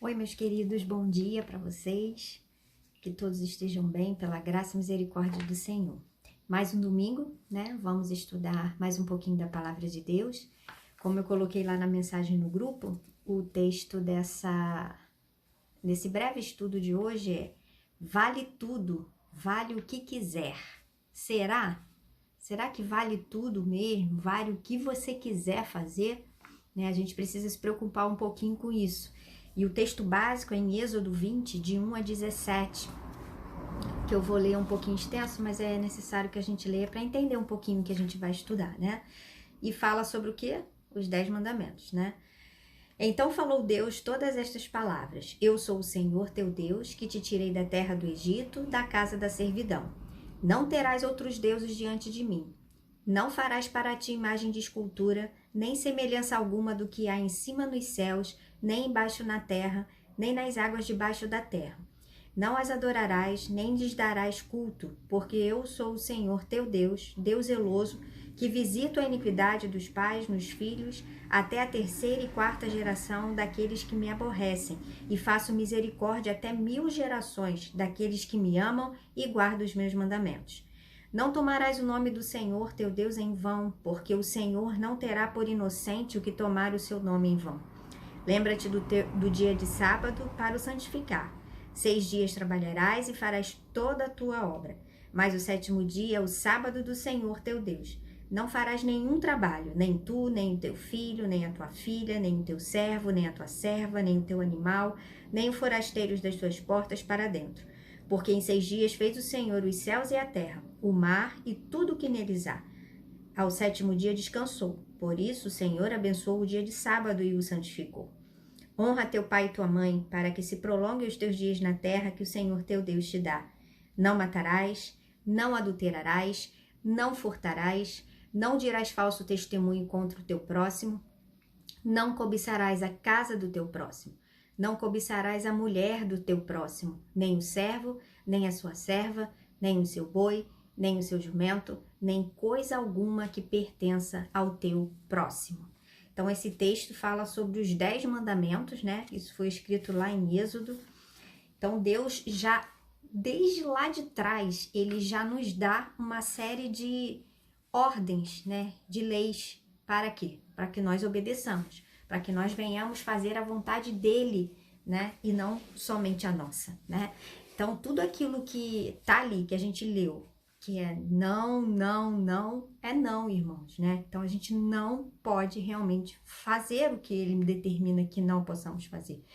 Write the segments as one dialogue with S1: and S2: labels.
S1: Oi, meus queridos, bom dia para vocês. Que todos estejam bem pela graça e misericórdia do Senhor. Mais um domingo, né? Vamos estudar mais um pouquinho da palavra de Deus. Como eu coloquei lá na mensagem no grupo, o texto desse breve estudo de hoje é: vale tudo, vale o que quiser. Será? Será que vale tudo mesmo? Vale o que você quiser fazer? Né? A gente precisa se preocupar um pouquinho com isso. E o texto básico é em Êxodo 20, de 1 a 17, que eu vou ler um pouquinho extenso, mas é necessário que a gente leia para entender um pouquinho o que a gente vai estudar, né? E fala sobre o quê? Os 10 mandamentos, né? Então falou Deus todas estas palavras: Eu sou o Senhor teu Deus, que te tirei da terra do Egito, da casa da servidão. Não terás outros deuses diante de mim. Não farás para ti imagem de escultura, nem semelhança alguma do que há em cima nos céus, nem embaixo na terra, nem nas águas debaixo da terra. Não as adorarás, nem lhes darás culto, porque eu sou o Senhor teu Deus, Deus zeloso, que visito a iniquidade dos pais nos filhos, até a terceira e quarta geração daqueles que me aborrecem, e faço misericórdia até 1000 gerações daqueles que me amam e guardam os meus mandamentos. Não tomarás o nome do Senhor teu Deus em vão, porque o Senhor não terá por inocente o que tomar o seu nome em vão. Lembra-te do dia de sábado para o santificar. 6 dias trabalharás e farás toda a tua obra. Mas o 7º dia é o sábado do Senhor teu Deus. Não farás nenhum trabalho, nem tu, nem o teu filho, nem a tua filha, nem o teu servo, nem a tua serva, nem o teu animal, nem o forasteiro das tuas portas para dentro. Porque em 6 dias fez o Senhor os céus e a terra, o mar e tudo o que neles há. Ao 7º dia descansou. Por isso o Senhor abençoou o dia de sábado e o santificou. Honra teu pai e tua mãe, para que se prolonguem os teus dias na terra que o Senhor teu Deus te dá. Não matarás, não adulterarás, não furtarás, não dirás falso testemunho contra o teu próximo, não cobiçarás a casa do teu próximo, não cobiçarás a mulher do teu próximo, nem o servo, nem a sua serva, nem o seu boi, nem o seu jumento, nem coisa alguma que pertença ao teu próximo. Então, esse texto fala sobre os 10 mandamentos, né? Isso foi escrito lá em Êxodo. Então, Deus já, desde lá de trás, ele já nos dá uma série de ordens, né? De leis. Para quê? Para que nós obedeçamos, para que nós venhamos fazer a vontade dele, né? E não somente a nossa, né? Então, tudo aquilo que tá ali, que a gente leu, que é não, não, não, é não, irmãos, né? Então, a gente não pode realmente fazer o que ele determina que não possamos fazer,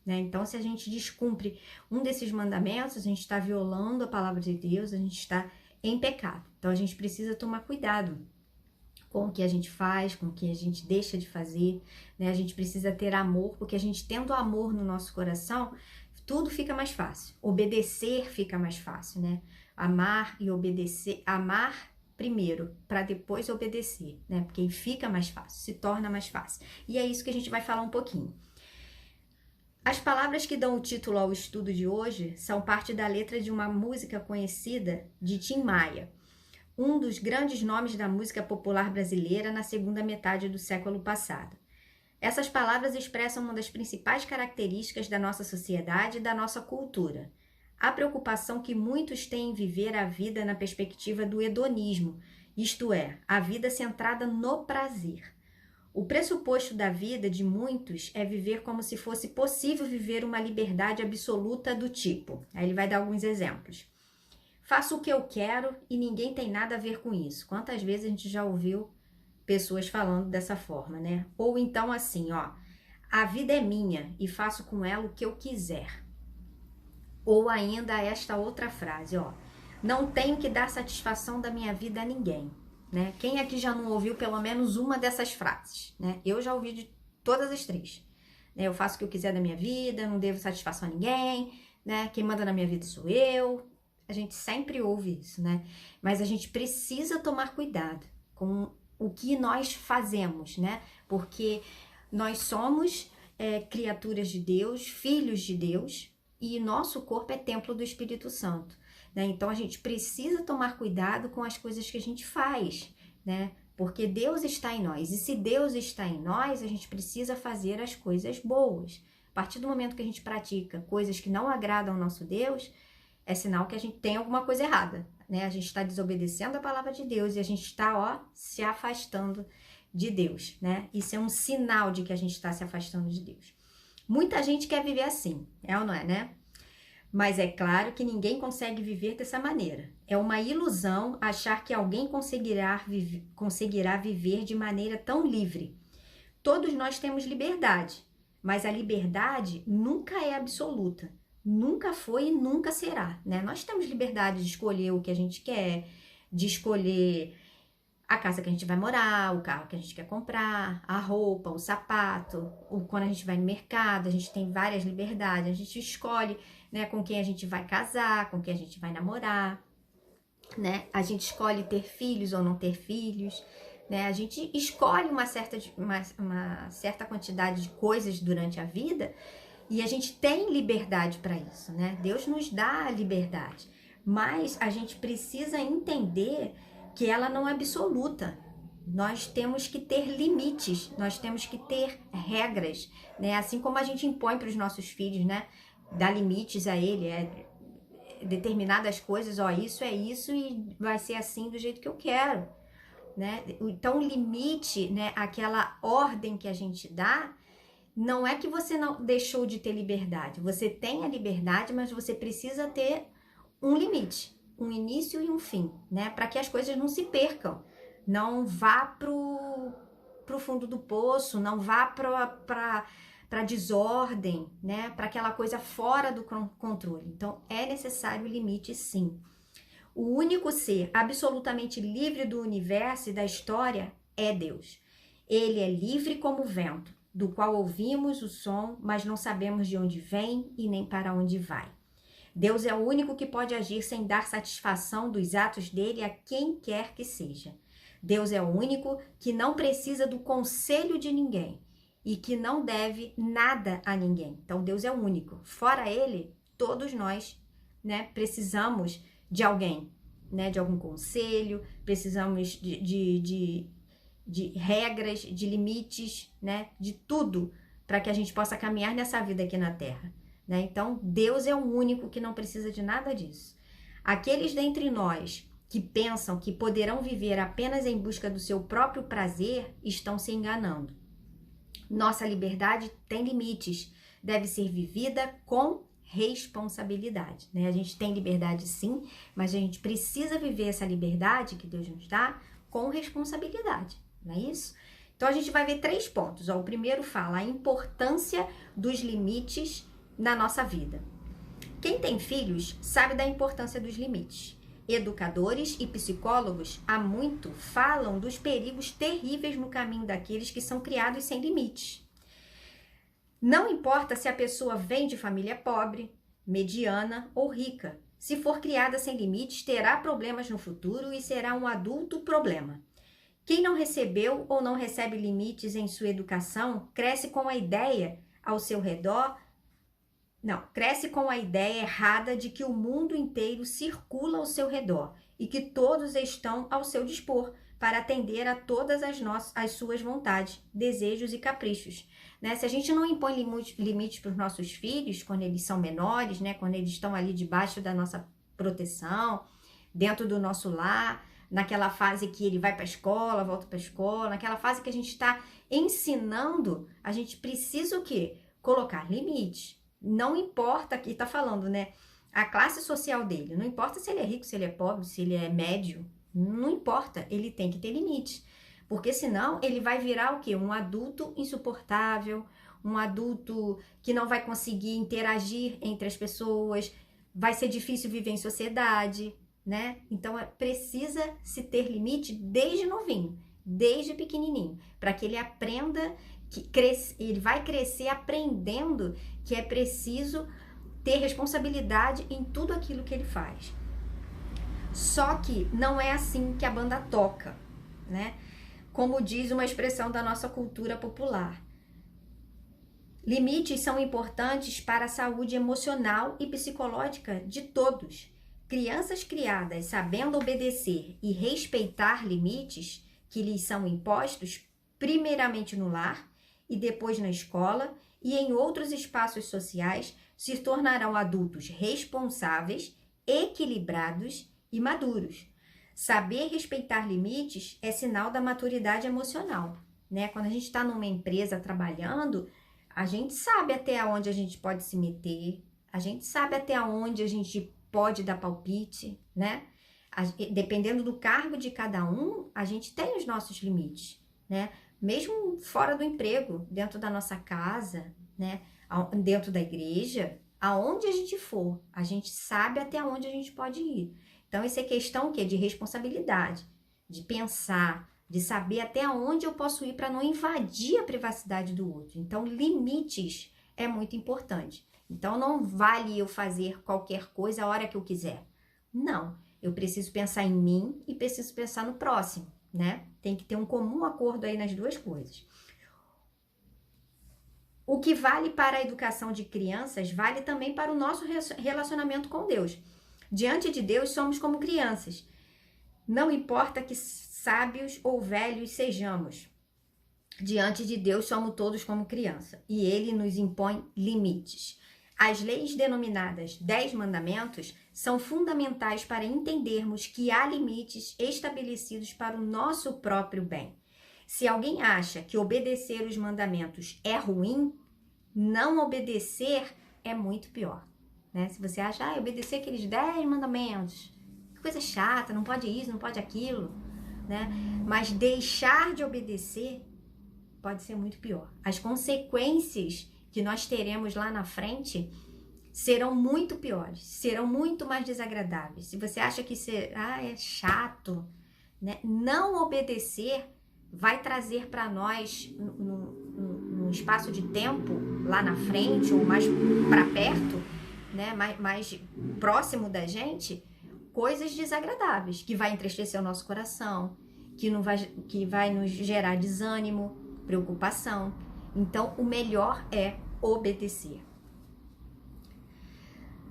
S1: né? Então, se a gente descumpre um desses mandamentos, a gente está violando a palavra de Deus, a gente está em pecado. Então, a gente precisa tomar cuidado com o que a gente faz, com o que a gente deixa de fazer, né? A gente precisa ter amor, porque a gente tendo amor no nosso coração, tudo fica mais fácil. Obedecer fica mais fácil, né? Amar e obedecer, amar primeiro, para depois obedecer, né? Porque fica mais fácil, se torna mais fácil. E é isso que a gente vai falar um pouquinho. As palavras que dão o título ao estudo de hoje são parte da letra de uma música conhecida de Tim Maia, um dos grandes nomes da música popular brasileira na segunda metade do século passado. Essas palavras expressam uma das principais características da nossa sociedade e da nossa cultura: a preocupação que muitos têm em viver a vida na perspectiva do hedonismo, isto é, a vida centrada no prazer. O pressuposto da vida de muitos é viver como se fosse possível viver uma liberdade absoluta do tipo. Aí ele vai dar alguns exemplos. Faço o que eu quero e ninguém tem nada a ver com isso. Quantas vezes a gente já ouviu pessoas falando dessa forma, né? Ou então assim, ó, a vida é minha e faço com ela o que eu quiser. Ou ainda esta outra frase, ó, não tenho que dar satisfação da minha vida a ninguém, né? Quem aqui já não ouviu pelo menos uma dessas frases, né? Eu já ouvi de todas as 3. Né? Eu faço o que eu quiser da minha vida, não devo satisfação a ninguém, né? Quem manda na minha vida sou eu. A gente sempre ouve isso, né? Mas a gente precisa tomar cuidado com o que nós fazemos, né? Porque nós somos criaturas de Deus, filhos de Deus, e nosso corpo é templo do Espírito Santo, né? Então a gente precisa tomar cuidado com as coisas que a gente faz, né? Porque Deus está em nós, e se Deus está em nós, a gente precisa fazer as coisas boas, A partir do momento que a gente pratica coisas que não agradam ao nosso Deus, é sinal que a gente tem alguma coisa errada, né? A gente está desobedecendo a palavra de Deus e a gente está, ó, se afastando de Deus, né? Isso é um sinal de que a gente está se afastando de Deus. Muita gente quer viver assim, é ou não é, né? Mas é claro que ninguém consegue viver dessa maneira. É uma ilusão achar que alguém conseguirá viver de maneira tão livre. Todos nós temos liberdade, mas a liberdade nunca é absoluta. Nunca foi e nunca será, né? Nós temos liberdade de escolher o que a gente quer, de escolher a casa que a gente vai morar, o carro que a gente quer comprar, a roupa, o sapato, quando a gente vai no mercado, a gente tem várias liberdades, a gente escolhe, né, com quem a gente vai casar, com quem a gente vai namorar, né? A gente escolhe ter filhos ou não ter filhos, né? A gente escolhe uma certa quantidade de coisas durante a vida e a gente tem liberdade para isso, né? Deus nos dá a liberdade, mas a gente precisa entender que ela não é absoluta. Nós temos que ter limites, nós temos que ter regras, né? Assim como a gente impõe para os nossos filhos, né? Dá limites a ele, determinadas coisas, ó, isso é isso e vai ser assim do jeito que eu quero, né? Então, o limite, né? Aquela ordem que a gente dá, não é que você não deixou de ter liberdade. Você tem a liberdade, mas você precisa ter um limite, um início e um fim, né? Para que as coisas não se percam, não vá pro fundo do poço, não vá para desordem, né? Para aquela coisa fora do controle. Então, é necessário limite, sim. O único ser absolutamente livre do universo e da história é Deus. Ele é livre como o vento, do qual ouvimos o som, mas não sabemos de onde vem e nem para onde vai. Deus é o único que pode agir sem dar satisfação dos atos dele a quem quer que seja. Deus é o único que não precisa do conselho de ninguém e que não deve nada a ninguém. Então, Deus é o único. Fora ele, todos nós, né, precisamos de alguém, né, de algum conselho, precisamos de regras, de limites, né, de tudo para que a gente possa caminhar nessa vida aqui na Terra, né? Então, Deus é o único que não precisa de nada disso. Aqueles dentre nós que pensam que poderão viver apenas em busca do seu próprio prazer estão se enganando. Nossa liberdade tem limites, deve ser vivida com responsabilidade, né? A gente tem liberdade sim, mas a gente precisa viver essa liberdade que Deus nos dá com responsabilidade, não é isso? Então a gente vai ver 3 pontos. Ó, o primeiro fala a importância dos limites na nossa vida. Quem tem filhos sabe da importância dos limites. Educadores e psicólogos há muito falam dos perigos terríveis no caminho daqueles que são criados sem limites. Não importa se a pessoa vem de família pobre, mediana ou rica. Se for criada sem limites, terá problemas no futuro e será um adulto problema. Quem não recebeu ou não recebe limites em sua educação, cresce com a ideia ao seu redor, cresce com a ideia errada de que o mundo inteiro circula ao seu redor e que todos estão ao seu dispor para atender a todas as suas vontades, desejos e caprichos. Né? Se a gente não impõe limites para os nossos filhos, quando eles são menores, né? Quando eles estão ali debaixo da nossa proteção, dentro do nosso lar, naquela fase que ele vai para a escola, volta para a escola, naquela fase que a gente está ensinando, a gente precisa o quê? Colocar limites. Não importa, aqui está falando, né? A classe social dele, não importa se ele é rico, se ele é pobre, se ele é médio, não importa, ele tem que ter limites. Porque senão ele vai virar o quê? Um adulto insuportável, um adulto que não vai conseguir interagir entre as pessoas, vai ser difícil viver em sociedade, né? Então precisa se ter limite desde novinho, desde pequenininho, para que ele aprenda, ele vai crescer aprendendo que é preciso ter responsabilidade em tudo aquilo que ele faz. Só que não é assim que a banda toca, né? Como diz uma expressão da nossa cultura popular. Limites são importantes para a saúde emocional e psicológica de todos. Crianças criadas sabendo obedecer e respeitar limites que lhes são impostos, primeiramente no lar e depois na escola, e em outros espaços sociais se tornarão adultos responsáveis, equilibrados e maduros. Saber respeitar limites é sinal da maturidade emocional, né? Quando a gente está numa empresa trabalhando, a gente sabe até onde a gente pode se meter, a gente sabe até onde a gente pode dar palpite, né? Dependendo do cargo de cada um, a gente tem os nossos limites, né? Mesmo fora do emprego, dentro da nossa casa, né? Dentro da igreja, aonde a gente for, a gente sabe até onde a gente pode ir. Então, isso é questão o quê? De responsabilidade, de pensar, de saber até onde eu posso ir para não invadir a privacidade do outro. Então, limites é muito importante. Então, não vale eu fazer qualquer coisa a hora que eu quiser. Não, eu preciso pensar em mim e preciso pensar no próximo, né? Tem que ter um comum acordo aí nas duas coisas. O que vale para a educação de crianças vale também para o nosso relacionamento com Deus. Diante de Deus somos como crianças. Não importa que sábios ou velhos sejamos. Diante de Deus somos todos como criança. E Ele nos impõe limites. As leis denominadas 10 mandamentos são fundamentais para entendermos que há limites estabelecidos para o nosso próprio bem. Se alguém acha que obedecer os mandamentos é ruim, não obedecer é muito pior, né? Se você acha, obedecer aqueles 10 mandamentos, que coisa chata, não pode isso, não pode aquilo, né? Mas deixar de obedecer pode ser muito pior. As consequências que nós teremos lá na frente serão muito piores, serão muito mais desagradáveis. Se você acha que é chato, né? Não obedecer vai trazer para nós, num espaço de tempo lá na frente ou mais para perto, né? mais próximo da gente, coisas desagradáveis, que vai entristecer o nosso coração, que vai nos gerar desânimo, preocupação. Então, o melhor é obedecer.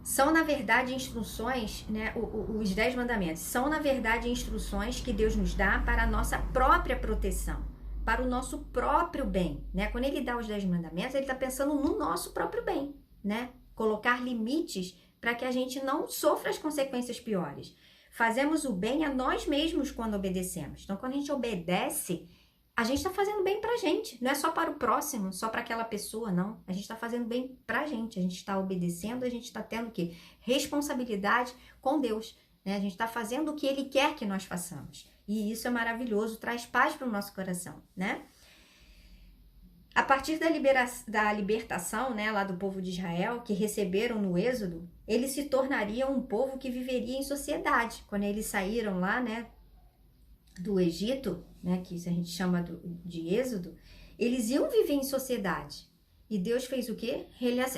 S1: São, na verdade, instruções, né? Os 10 mandamentos são, na verdade, instruções que Deus nos dá para a nossa própria proteção, para o nosso próprio bem, né? Quando Ele dá os 10 mandamentos, Ele está pensando no nosso próprio bem, né? Colocar limites para que a gente não sofra as consequências piores. Fazemos o bem a nós mesmos quando obedecemos. Então, quando a gente obedece, a gente está fazendo bem pra gente, não é só para o próximo, só para aquela pessoa, não. A gente está fazendo bem pra gente, a gente está obedecendo, a gente está tendo o quê? Responsabilidade com Deus, né? A gente está fazendo o que Ele quer que nós façamos. E isso é maravilhoso, traz paz para o nosso coração, né? A partir da libertação, né, lá do povo de Israel, que receberam no Êxodo, eles se tornariam um povo que viveria em sociedade. Quando eles saíram lá, né, do Egito, né, que isso a gente chama de Êxodo, eles iam viver em sociedade. E Deus fez o quê?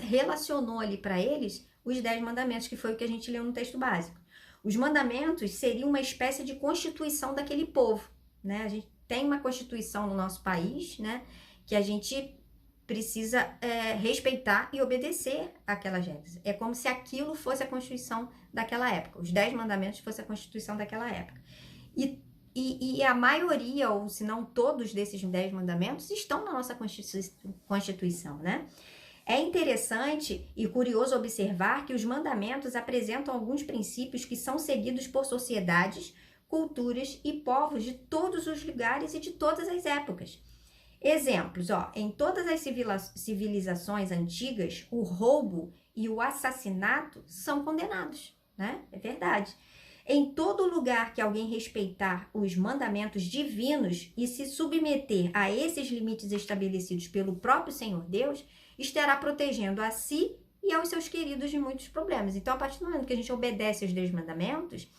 S1: Relacionou ali para eles os 10 mandamentos, que foi o que a gente leu no texto básico. Os mandamentos seriam uma espécie de constituição daquele povo, né? A gente tem uma constituição no nosso país, né, que a gente precisa respeitar e obedecer aquelas regras. É como se aquilo fosse a Constituição daquela época. Os 10 mandamentos fossem a Constituição daquela época. E a maioria, ou se não todos desses 10 mandamentos, estão na nossa Constituição, né? É interessante e curioso observar que os mandamentos apresentam alguns princípios que são seguidos por sociedades, culturas e povos de todos os lugares e de todas as épocas. Exemplos, em todas as civilizações antigas, o roubo e o assassinato são condenados, né? É verdade. Em todo lugar que alguém respeitar os mandamentos divinos e se submeter a esses limites estabelecidos pelo próprio Senhor Deus, estará protegendo a si e aos seus queridos de muitos problemas. Então, a partir do momento que a gente obedece aos 10 mandamentos,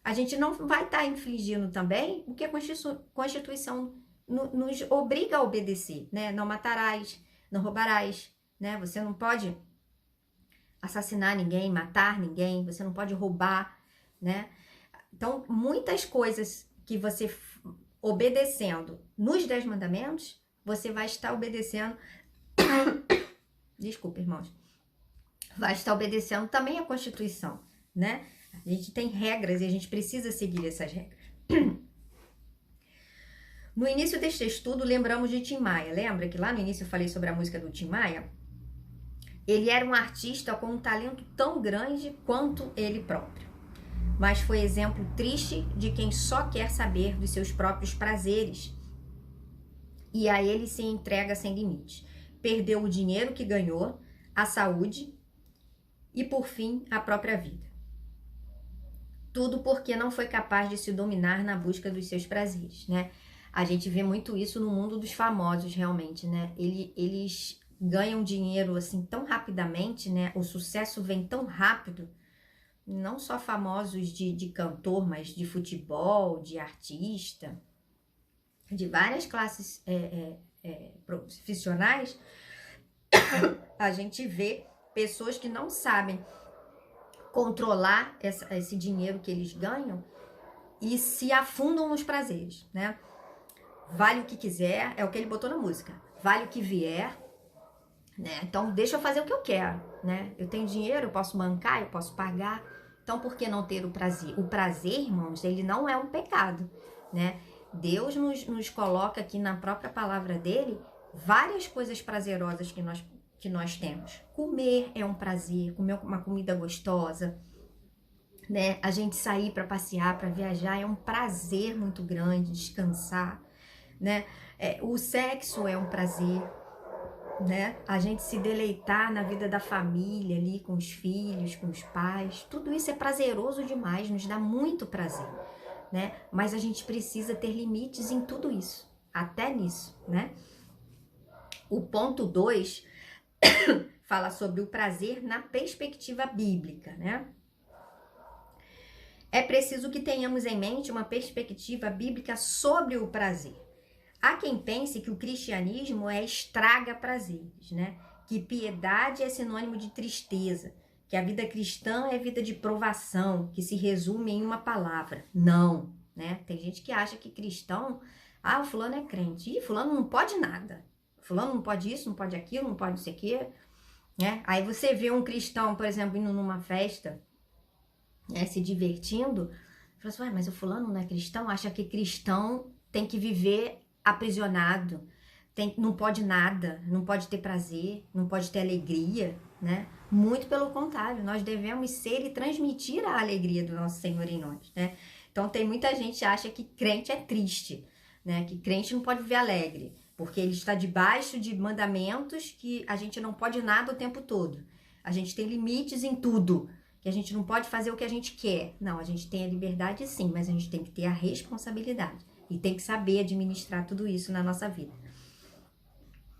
S1: a gente não vai estar infligindo também o que a Constituição nos obriga a obedecer, né? Não matarás, não roubarás, né? Você não pode assassinar ninguém, matar ninguém, você não pode roubar, né? Então, muitas coisas que você obedecendo nos 10 mandamentos, você vai estar obedecendo desculpa, irmãos, vai estar obedecendo também a Constituição, né? A gente tem regras e a gente precisa seguir essas regras. No início deste estudo, lembramos de Tim Maia. Lembra que lá no início eu falei sobre a música do Tim Maia? Ele era um artista com um talento tão grande quanto ele próprio. Mas foi exemplo triste de quem só quer saber dos seus próprios prazeres. E a ele se entrega sem limites. Perdeu o dinheiro que ganhou, a saúde e, por fim, a própria vida. Tudo porque não foi capaz de se dominar na busca dos seus prazeres, né? A gente vê muito isso no mundo dos famosos, realmente, né? Eles ganham dinheiro assim tão rapidamente, né? O sucesso vem tão rápido, não só famosos de cantor, mas de futebol, de artista, de várias classes profissionais. A gente vê pessoas que não sabem controlar esse dinheiro que eles ganham e se afundam nos prazeres, né? Vale o que quiser, é o que ele botou na música. Vale o que vier, né? Então, deixa eu fazer o que eu quero, né? Eu tenho dinheiro, eu posso bancar, eu posso pagar. Então, por que não ter o prazer? O prazer, irmãos, ele não é um pecado, né? Deus nos coloca aqui na própria palavra dele várias coisas prazerosas que nós temos. Comer é um prazer, comer uma comida gostosa, né? A gente sair para passear, para viajar é um prazer muito grande, descansar, né? O sexo é um prazer, né? A gente se deleitar na vida da família ali, com os filhos, com os pais, tudo isso é prazeroso demais, nos dá muito prazer, né? Mas a gente precisa ter limites em tudo isso, até nisso, né? O ponto 2 fala sobre o prazer na perspectiva bíblica, né? É preciso que tenhamos em mente uma perspectiva bíblica sobre o prazer. Há quem pense que o cristianismo estraga prazeres, né? Que piedade é sinônimo de tristeza, que a vida cristã é vida de provação, que se resume em uma palavra, não, né? Tem gente que acha que cristão, o fulano é crente, fulano não pode nada, fulano não pode isso, não pode aquilo, não pode não sei o quê, né? Aí você vê um cristão, por exemplo, indo numa festa, né, se divertindo, fala assim, mas o fulano não é cristão, acha que cristão tem que viver aprisionado, não pode nada, não pode ter prazer, não pode ter alegria, né? Muito pelo contrário, nós devemos ser e transmitir a alegria do nosso Senhor em nós, né? Então tem muita gente que acha que crente é triste, né? Que crente não pode viver alegre, porque ele está debaixo de mandamentos que a gente não pode nada o tempo todo. A gente tem limites em tudo, que a gente não pode fazer o que a gente quer. Não, a gente tem a liberdade sim, mas a gente tem que ter a responsabilidade. E tem que saber administrar tudo isso na nossa vida.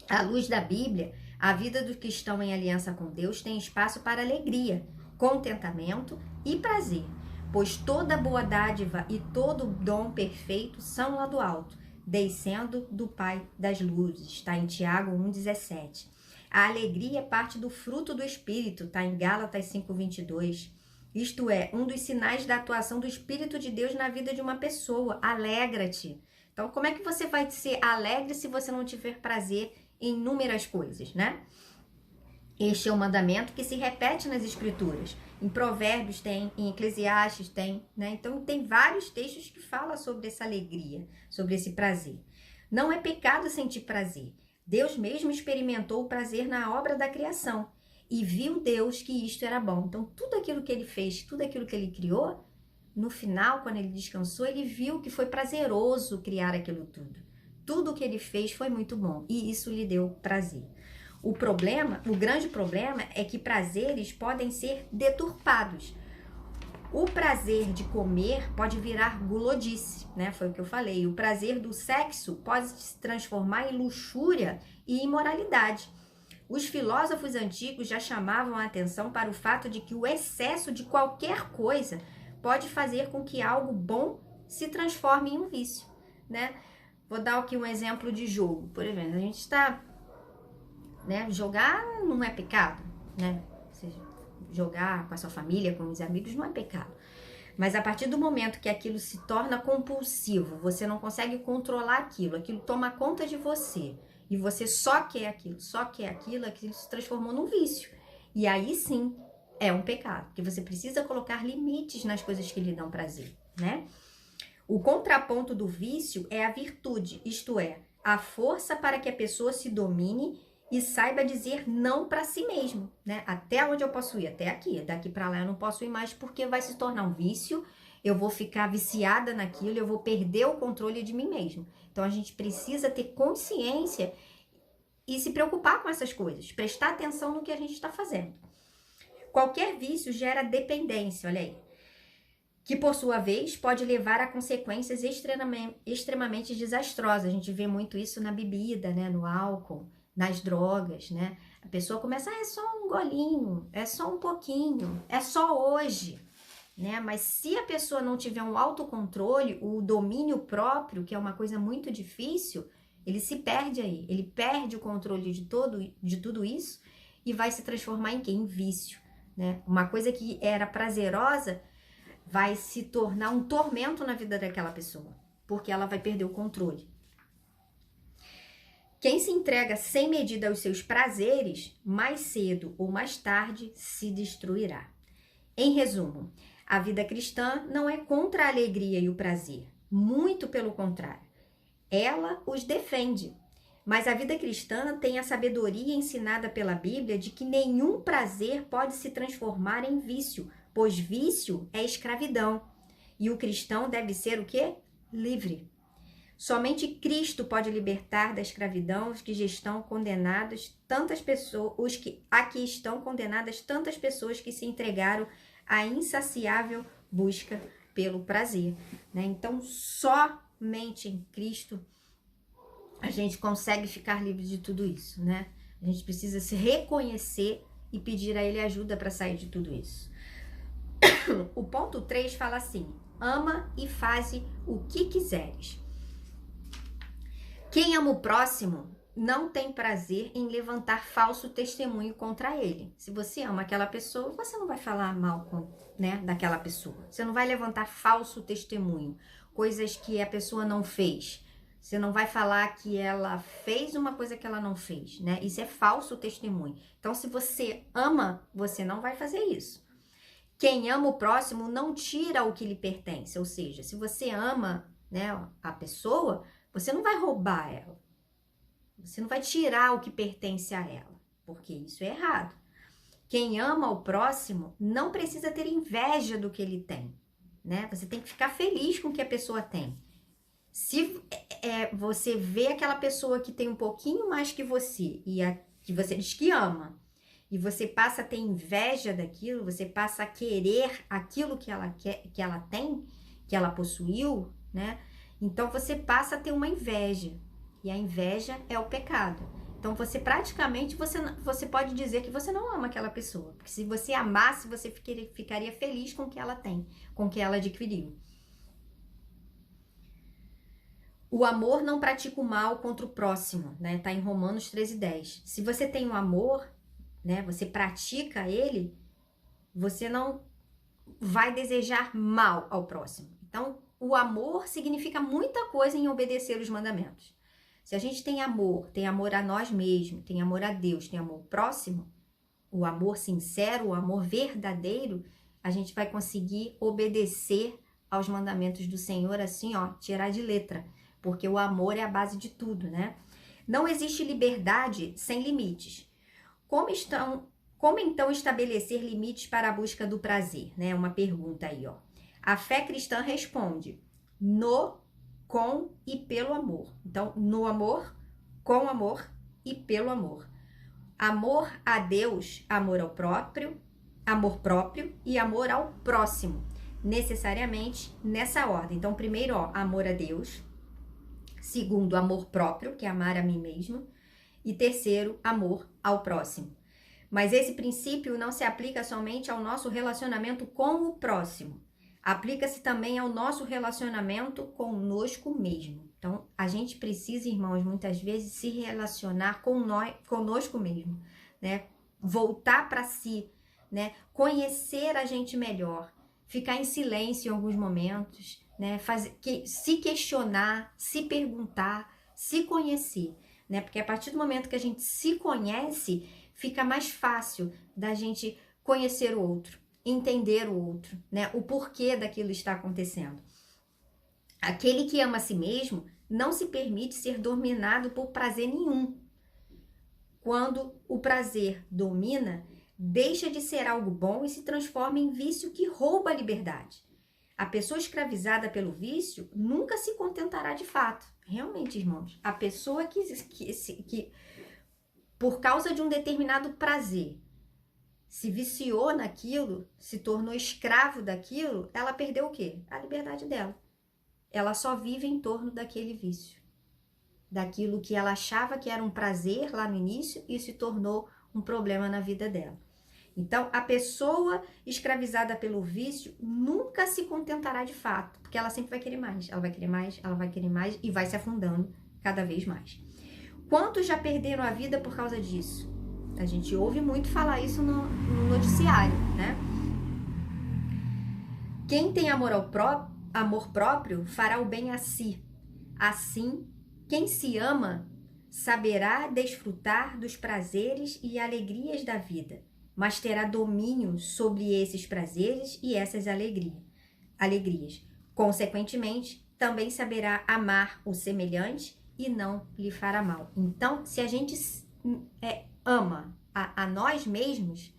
S1: À luz da Bíblia, a vida do cristão em aliança com Deus tem espaço para alegria, contentamento e prazer, pois toda boa dádiva e todo dom perfeito são lá do alto, descendo do Pai das luzes, está em Tiago 1,17. A alegria é parte do fruto do Espírito, está em Gálatas 5,22. Isto é, um dos sinais da atuação do Espírito de Deus na vida de uma pessoa. Alegra-te. Então, como é que você vai ser alegre se você não tiver prazer em inúmeras coisas, né? Este é um mandamento que se repete nas Escrituras. Em Provérbios tem, em Eclesiastes tem, né? Então, tem vários textos que falam sobre essa alegria, sobre esse prazer. Não é pecado sentir prazer. Deus mesmo experimentou o prazer na obra da criação. E viu Deus que isto era bom. Então, tudo aquilo que ele fez, tudo aquilo que ele criou, no final, quando ele descansou, ele viu que foi prazeroso criar aquilo tudo. Tudo que ele fez foi muito bom e isso lhe deu prazer. O grande problema é que prazeres podem ser deturpados. O prazer de comer pode virar gulodice, né? Foi o que eu falei. O prazer do sexo pode se transformar em luxúria e imoralidade. Os filósofos antigos já chamavam a atenção para o fato de que o excesso de qualquer coisa pode fazer com que algo bom se transforme em um vício, né? Vou dar aqui um exemplo de jogo. Por exemplo, a gente está, né? Jogar não é pecado, né? Você jogar com a sua família, com os amigos, não é pecado. Mas a partir do momento que aquilo se torna compulsivo, você não consegue controlar aquilo toma conta de você, e você só quer aquilo se transformou num vício. E aí sim, é um pecado, porque você precisa colocar limites nas coisas que lhe dão prazer, né? O contraponto do vício é a virtude, isto é, a força para que a pessoa se domine e saiba dizer não para si mesmo, né? Até onde eu posso ir? Até aqui. Daqui para lá eu não posso ir mais porque vai se tornar um vício, eu vou ficar viciada naquilo, eu vou perder o controle de mim mesmo. Então a gente precisa ter consciência e se preocupar com essas coisas, prestar atenção no que a gente está fazendo. Qualquer vício gera dependência, olha aí, que por sua vez pode levar a consequências extremamente desastrosas. A gente vê muito isso na bebida, né, no álcool, nas drogas, né? A pessoa começa, é só um golinho, é só um pouquinho, é só hoje, né? Mas se a pessoa não tiver um autocontrole, o domínio próprio, que é uma coisa muito difícil, ele se perde aí, ele perde o controle de tudo isso e vai se transformar em quê? Em vício, né? Uma coisa que era prazerosa vai se tornar um tormento na vida daquela pessoa, porque ela vai perder o controle. Quem se entrega sem medida aos seus prazeres, mais cedo ou mais tarde se destruirá. Em resumo, a vida cristã não é contra a alegria e o prazer, muito pelo contrário. Ela os defende. Mas a vida cristã tem a sabedoria ensinada pela Bíblia de que nenhum prazer pode se transformar em vício, pois vício é escravidão. E o cristão deve ser o quê? Livre. Somente Cristo pode libertar da escravidão os que já estão condenados, tantas pessoas, aqui estão condenadas tantas pessoas que se entregaram à insaciável busca pelo prazer, né? Então, somente em Cristo a gente consegue ficar livre de tudo isso, né? A gente precisa se reconhecer e pedir a Ele ajuda para sair de tudo isso. O ponto 3 fala assim: ama e faze o que quiseres. Quem ama o próximo não tem prazer em levantar falso testemunho contra ele. Se você ama aquela pessoa, você não vai falar mal daquela pessoa. Você não vai levantar falso testemunho, coisas que a pessoa não fez. Você não vai falar que ela fez uma coisa que ela não fez, né? Isso é falso testemunho. Então, se você ama, você não vai fazer isso. Quem ama o próximo não tira o que lhe pertence. Ou seja, se você ama, né, a pessoa, você não vai roubar ela. Você não vai tirar o que pertence a ela, porque isso é errado. Quem ama o próximo não precisa ter inveja do que ele tem, né? Você tem que ficar feliz com o que a pessoa tem. Se você vê aquela pessoa que tem um pouquinho mais que você e que você diz que ama, e você passa a ter inveja daquilo, você passa a querer aquilo que ela quer, que ela tem, que ela possuiu, né? Então você passa a ter uma inveja. E a inveja é o pecado. Então você praticamente você pode dizer que você não ama aquela pessoa, porque se você amasse, você ficaria feliz com o que ela tem, com o que ela adquiriu. O amor não pratica o mal contra o próximo, né? Tá em Romanos 13:10. Se você tem o amor, né, você pratica ele, você não vai desejar mal ao próximo. Então, o amor significa muita coisa em obedecer os mandamentos. Se a gente tem amor a nós mesmos, tem amor a Deus, tem amor próximo, o amor sincero, o amor verdadeiro, a gente vai conseguir obedecer aos mandamentos do Senhor assim, ó, tirar de letra, porque o amor é a base de tudo, né? Não existe liberdade sem limites. Como então estabelecer limites para a busca do prazer, né? Uma pergunta aí, ó. A fé cristã responde: no, com e pelo amor. Então, no amor, com amor e pelo amor. Amor a Deus, amor próprio e amor ao próximo. Necessariamente nessa ordem. Então, primeiro, ó, amor a Deus. Segundo, amor próprio, que é amar a mim mesmo. E terceiro, amor ao próximo. Mas esse princípio não se aplica somente ao nosso relacionamento com o próximo. Aplica-se também ao nosso relacionamento conosco mesmo. Então, a gente precisa, irmãos, muitas vezes se relacionar conosco mesmo, né? Voltar para si, né? Conhecer a gente melhor, ficar em silêncio em alguns momentos, né? Se questionar, se perguntar, se conhecer, né? Porque a partir do momento que a gente se conhece, fica mais fácil da gente conhecer o outro, entender o outro, né? O porquê daquilo está acontecendo. Aquele que ama a si mesmo não se permite ser dominado por prazer nenhum. Quando o prazer domina, deixa de ser algo bom e se transforma em vício que rouba a liberdade. A pessoa escravizada pelo vício nunca se contentará de fato. Realmente, irmãos, a pessoa que por causa de um determinado prazer, se viciou naquilo, se tornou escravo daquilo, ela perdeu o quê? A liberdade dela. Ela só vive em torno daquele vício. Daquilo que ela achava que era um prazer lá no início e se tornou um problema na vida dela. Então, a pessoa escravizada pelo vício nunca se contentará de fato, porque ela sempre vai querer mais, ela vai querer mais, ela vai querer mais e vai se afundando cada vez mais. Quantos já perderam a vida por causa disso? A gente ouve muito falar isso no noticiário, né? Quem tem amor próprio fará o bem a si. Assim, quem se ama saberá desfrutar dos prazeres e alegrias da vida, mas terá domínio sobre esses prazeres e essas alegrias. Consequentemente, também saberá amar o semelhante e não lhe fará mal. Então, se a gente ama a nós mesmos,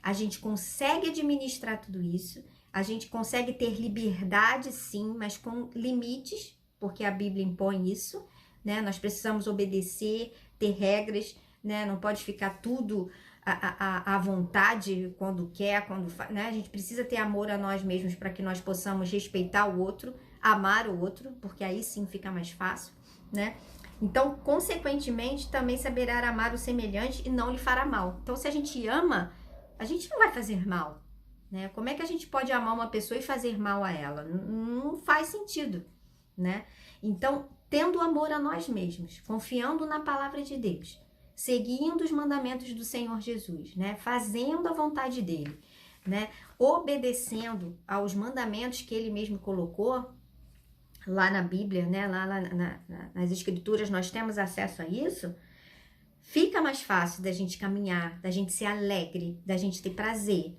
S1: a gente consegue administrar tudo isso, a gente consegue ter liberdade sim, mas com limites, porque a Bíblia impõe isso, né? Nós precisamos obedecer, ter regras, né? Não pode ficar tudo à vontade, quando quer, quando faz, né? A gente precisa ter amor a nós mesmos para que nós possamos respeitar o outro, amar o outro, porque aí sim fica mais fácil, né? Então, consequentemente, também saberá amar o semelhante e não lhe fará mal. Então, se a gente ama, a gente não vai fazer mal, né? Como é que a gente pode amar uma pessoa e fazer mal a ela? Não faz sentido, né? Então, tendo amor a nós mesmos, confiando na palavra de Deus, seguindo os mandamentos do Senhor Jesus, né? Fazendo a vontade dele, né? Obedecendo aos mandamentos que ele mesmo colocou lá na Bíblia, né? Lá nas Escrituras nós temos acesso a isso. Fica mais fácil da gente caminhar, da gente ser alegre, da gente ter prazer.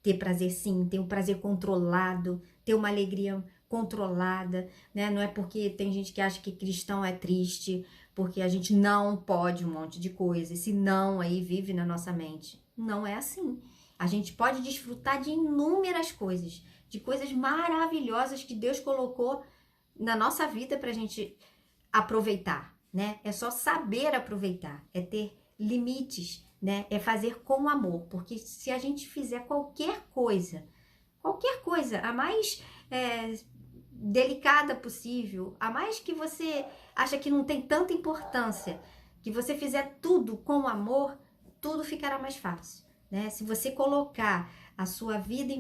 S1: Ter prazer sim, ter um prazer controlado, ter uma alegria controlada, né? Não é porque tem gente que acha que cristão é triste, porque a gente não pode um monte de coisa, esse não aí vive na nossa mente. Não é assim. A gente pode desfrutar de inúmeras coisas, de coisas maravilhosas que Deus colocou na nossa vida pra gente aproveitar, né? É só saber aproveitar, é ter limites, né? É fazer com amor, porque se a gente fizer qualquer coisa, a mais delicada possível, a mais que você acha que não tem tanta importância, que você fizer tudo com amor, tudo ficará mais fácil, né? Se você colocar a sua vida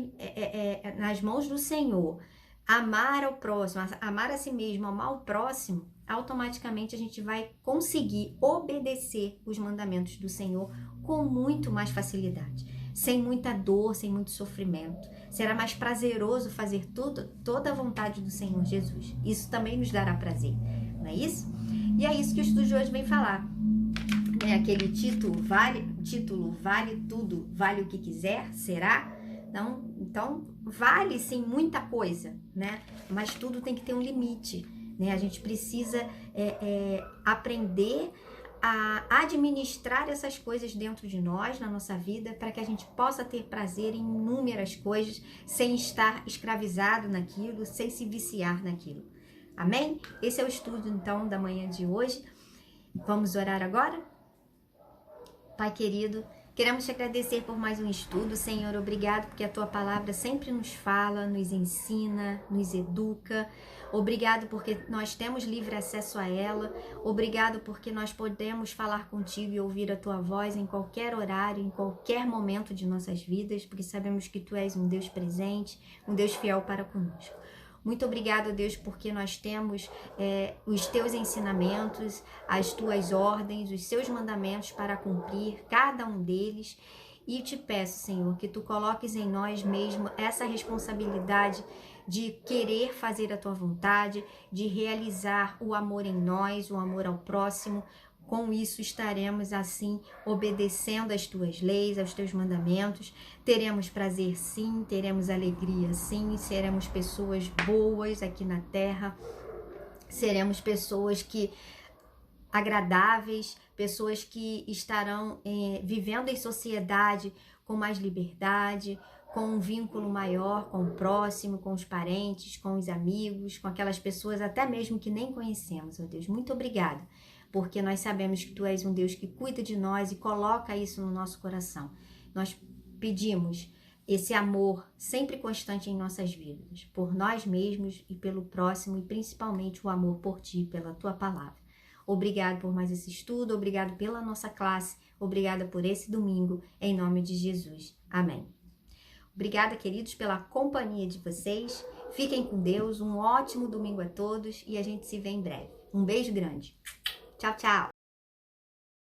S1: nas mãos do Senhor, amar ao próximo, amar a si mesmo, amar o próximo, automaticamente a gente vai conseguir obedecer os mandamentos do Senhor com muito mais facilidade, sem muita dor, sem muito sofrimento. Será mais prazeroso fazer toda a vontade do Senhor Jesus. Isso também nos dará prazer, não é isso? E é isso que o estudo de hoje vem falar. É aquele título, vale tudo, vale o que quiser, será? Então, vale sim muita coisa, né? Mas tudo tem que ter um limite, né? A gente precisa aprender a administrar essas coisas dentro de nós, na nossa vida, para que a gente possa ter prazer em inúmeras coisas, sem estar escravizado naquilo, sem se viciar naquilo. Amém? Esse é o estudo, então, da manhã de hoje. Vamos orar agora? Pai querido, queremos te agradecer por mais um estudo, Senhor. Obrigado porque a tua palavra sempre nos fala, nos ensina, nos educa. Obrigado porque nós temos livre acesso a ela. Obrigado porque nós podemos falar contigo e ouvir a tua voz em qualquer horário, em qualquer momento de nossas vidas, porque sabemos que tu és um Deus presente, um Deus fiel para conosco. Muito obrigada, Deus, porque nós temos os teus ensinamentos, as tuas ordens, os seus mandamentos para cumprir, cada um deles. E te peço, Senhor, que tu coloques em nós mesmo essa responsabilidade de querer fazer a tua vontade, de realizar o amor em nós, o amor ao próximo, Com isso estaremos assim obedecendo às tuas leis, aos teus mandamentos. Teremos prazer sim, teremos alegria sim, seremos pessoas boas aqui na terra. Seremos pessoas agradáveis, pessoas que estarão vivendo em sociedade com mais liberdade, com um vínculo maior com o próximo, com os parentes, com os amigos, com aquelas pessoas até mesmo que nem conhecemos, ó Deus. Muito obrigada, porque nós sabemos que Tu és um Deus que cuida de nós e coloca isso no nosso coração. Nós pedimos esse amor sempre constante em nossas vidas, por nós mesmos e pelo próximo, e principalmente o amor por Ti, pela Tua palavra. Obrigado por mais esse estudo, obrigado pela nossa classe, obrigada por esse domingo, em nome de Jesus. Amém. Obrigada, queridos, pela companhia de vocês. Fiquem com Deus, um ótimo domingo a todos e a gente se vê em breve. Um beijo grande. Tchau, tchau.